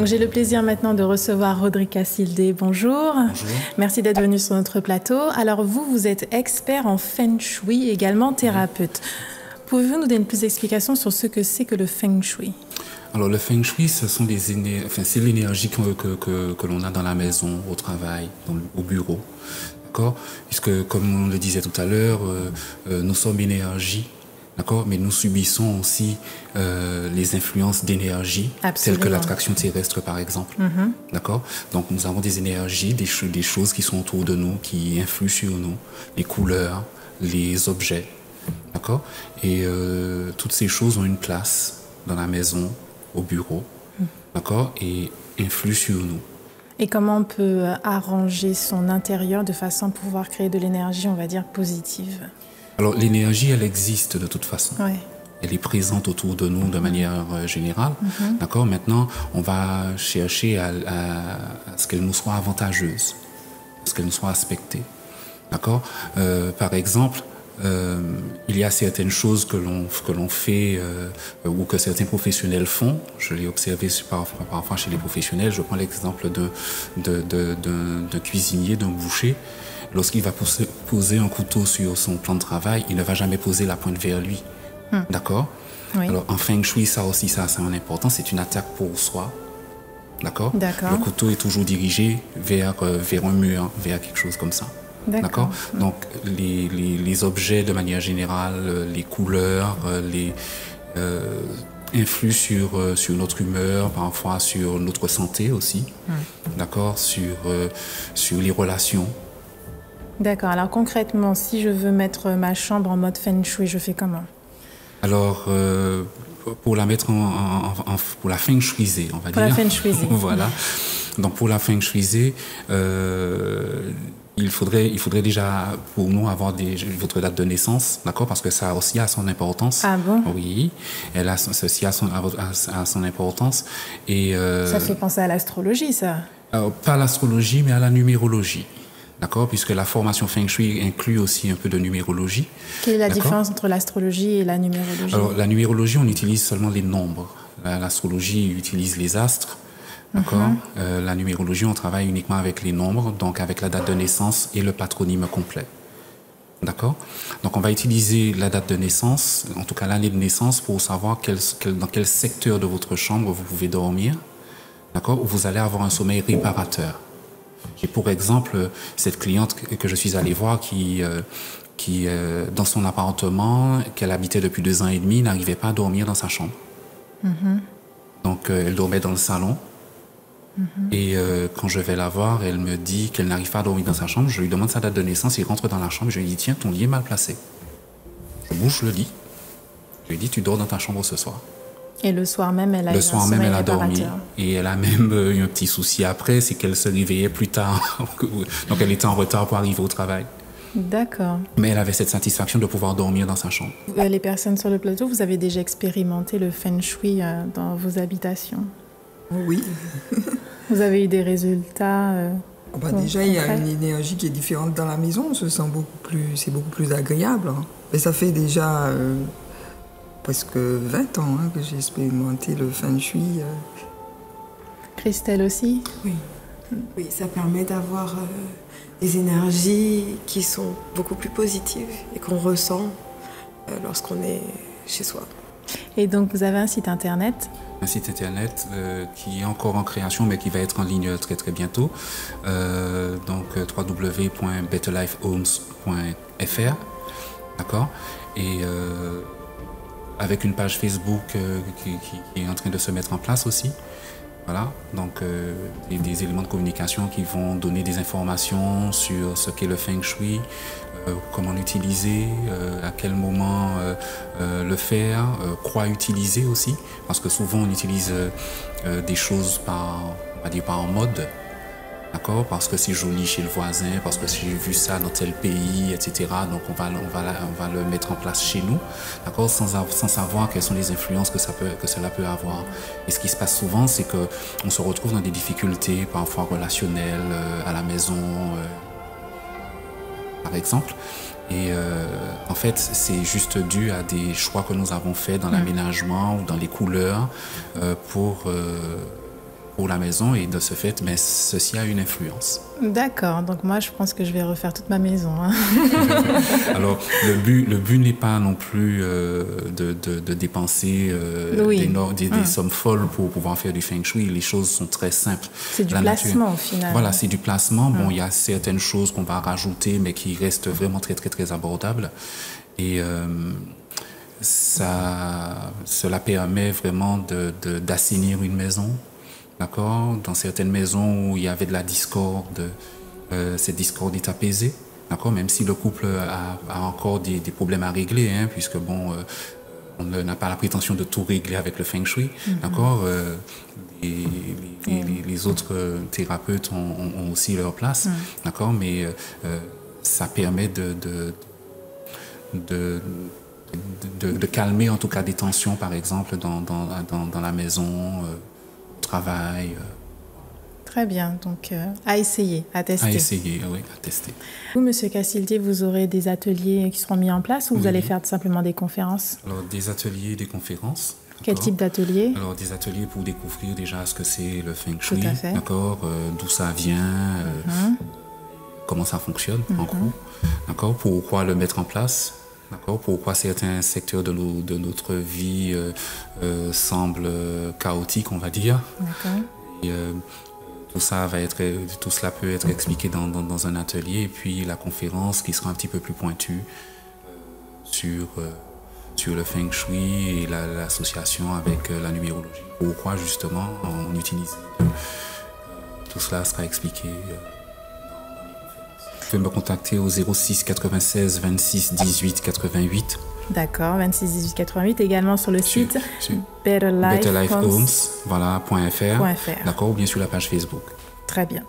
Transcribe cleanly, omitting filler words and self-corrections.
Donc j'ai le plaisir maintenant de recevoir Rodrigue Silde. Bonjour. Bonjour. Merci d'être venu sur notre plateau. Alors vous êtes expert en Feng Shui, également thérapeute. Pouvez-vous nous donner plus d'explications sur ce que c'est que le Feng Shui? Alors le Feng Shui, c'est l'énergie que l'on a dans la maison, au travail, au bureau. D'accord? Puisque comme on le disait tout à l'heure, nous sommes énergie. D'accord, mais nous subissons aussi les influences d'énergie, telles que l'attraction terrestre, par exemple. D'accord. Donc, nous avons des énergies, des choses qui sont autour de nous, qui influent sur nous, les couleurs, les objets. D'accord. Et toutes ces choses ont une place dans la maison, au bureau. D'accord, et influent sur nous. Et comment on peut arranger son intérieur de façon à pouvoir créer de l'énergie, on va dire, positive? Alors, l'énergie, elle existe de toute façon. Ouais. Elle est présente autour de nous de manière générale. D'accord. Maintenant, on va chercher à ce qu'elle nous soit avantageuse, à ce qu'elle nous soit respectée. D'accord. Par exemple, il y a certaines choses que l'on fait ou que certains professionnels font. Je l'ai observé parfois chez les professionnels. Je prends l'exemple d'un cuisinier, d'un boucher. Lorsqu'il va poser un couteau sur son plan de travail, il ne va jamais poser la pointe vers lui. D'accord. Oui. Alors en Feng Shui, ça aussi, ça a son importance. C'est une attaque pour soi. D'accord. Le couteau est toujours dirigé vers un mur, vers quelque chose comme ça. D'accord. Donc les objets de manière générale, les couleurs, influent sur notre humeur, parfois sur notre santé aussi. D'accord. Sur les relations. D'accord. Alors concrètement, si je veux mettre ma chambre en mode Feng Shui, je fais comment? Alors, pour la mettre pour la Feng Shuiser, on va dire. Pour la Feng Shuiser. Voilà. Donc pour la Feng Shuiser, il faudrait déjà pour nous avoir votre date de naissance, d'accord, parce que ça aussi a son importance. Ah bon? Oui, ceci a son importance. Et ça fait penser à l'astrologie, ça? Pas à l'astrologie, mais à la numérologie. D'accord, puisque la formation Feng Shui inclut aussi un peu de numérologie. Quelle est la différence entre l'astrologie et la numérologie? Alors, la numérologie, on utilise seulement les nombres. L'astrologie utilise les astres. D'accord. La numérologie, on travaille uniquement avec les nombres, donc avec la date de naissance et le patronyme complet. D'accord. Donc, on va utiliser la date de naissance, en tout cas l'année de naissance, pour savoir dans quel secteur de votre chambre vous pouvez dormir. D'accord. Où vous allez avoir un sommeil réparateur. J'ai pour exemple cette cliente que je suis allé voir qui dans son appartement qu'elle habitait depuis 2 ans et demi, n'arrivait pas à dormir dans sa chambre. Donc elle dormait dans le salon. Et quand je vais la voir, elle me dit qu'elle n'arrive pas à dormir dans sa chambre. Je lui demande sa date de naissance, il rentre dans la chambre. Je lui dis, tiens, ton lit est mal placé. Je bouge le lit. Je lui dis, tu dors dans ta chambre ce soir. Et le soir même, elle a dormi. Et elle a même eu un petit souci après, c'est qu'elle se réveillait plus tard. Donc elle était en retard pour arriver au travail. D'accord. Mais elle avait cette satisfaction de pouvoir dormir dans sa chambre. Les personnes sur le plateau, vous avez déjà expérimenté le Feng Shui dans vos habitations? Oui. Vous avez eu des résultats déjà, il y a une énergie qui est différente dans la maison. On se sent c'est beaucoup plus agréable. Mais ça fait déjà presque 20 ans que j'ai expérimenté le Feng Shui. Christelle aussi? Oui. Oui, ça permet d'avoir des énergies qui sont beaucoup plus positives et qu'on ressent lorsqu'on est chez soi. Et donc, vous avez un site internet? Un site internet qui est encore en création, mais qui va être en ligne très très bientôt. Donc, www.betterlifehomes.fr. D'accord. Et avec une page Facebook qui est en train de se mettre en place aussi. Voilà, donc des éléments de communication qui vont donner des informations sur ce qu'est le Feng Shui, comment l'utiliser, à quel moment le faire, quoi utiliser aussi, parce que souvent on utilise des choses on va dire par mode. D'accord, parce que c'est joli chez le voisin, parce que j'ai vu ça dans tel pays, etc. Donc on va le mettre en place chez nous, d'accord, sans savoir quelles sont les influences que cela peut avoir. Et ce qui se passe souvent, c'est que on se retrouve dans des difficultés, parfois relationnelles, à la maison, par exemple. Et en fait, c'est juste dû à des choix que nous avons faits dans l'aménagement ou dans les couleurs pour pour la maison et de ce fait, mais ceci a une influence. D'accord, donc moi je pense que je vais refaire toute ma maison. Hein. Alors le but n'est pas non plus de dépenser des sommes folles pour pouvoir faire du feng shui. Les choses sont très simples. C'est du placement au final. Voilà, c'est du placement. Bon, il y a certaines choses qu'on va rajouter mais qui restent vraiment très très très abordables et cela permet vraiment d'assainir une maison. D'accord? Dans certaines maisons où il y avait de la discorde, cette discorde est apaisée. D'accord? Même si le couple a encore des problèmes à régler, hein, puisque bon, on n'a pas la prétention de tout régler avec le feng shui. D'accord? Les autres thérapeutes ont aussi leur place. D'accord? Mais ça permet de calmer en tout cas des tensions, par exemple, dans la maison, au travail. Très bien, donc à essayer, à tester. À essayer, oui, à tester. Vous, Monsieur Cassildier, vous aurez des ateliers qui seront mis en place ou vous allez faire simplement des conférences? Alors, des ateliers, des conférences. Quel type d'atelier? Alors, des ateliers pour découvrir déjà ce que c'est le feng shui, tout à fait. D'accord, d'où ça vient, comment ça fonctionne, en gros, d'accord, pourquoi le mettre en place. D'accord, pourquoi certains secteurs de notre vie semblent chaotiques, on va dire. D'accord. Et, tout cela peut être expliqué dans un atelier et puis la conférence qui sera un petit peu plus pointue sur le feng shui et l'association avec la numérologie. Pourquoi justement on utilise tout cela sera expliqué. Vous pouvez me contacter au 06 96 26 18 88. D'accord, 26 18 88. Également sur le site betterlifehomes.fr. D'accord, ou bien sur la page Facebook. Très bien.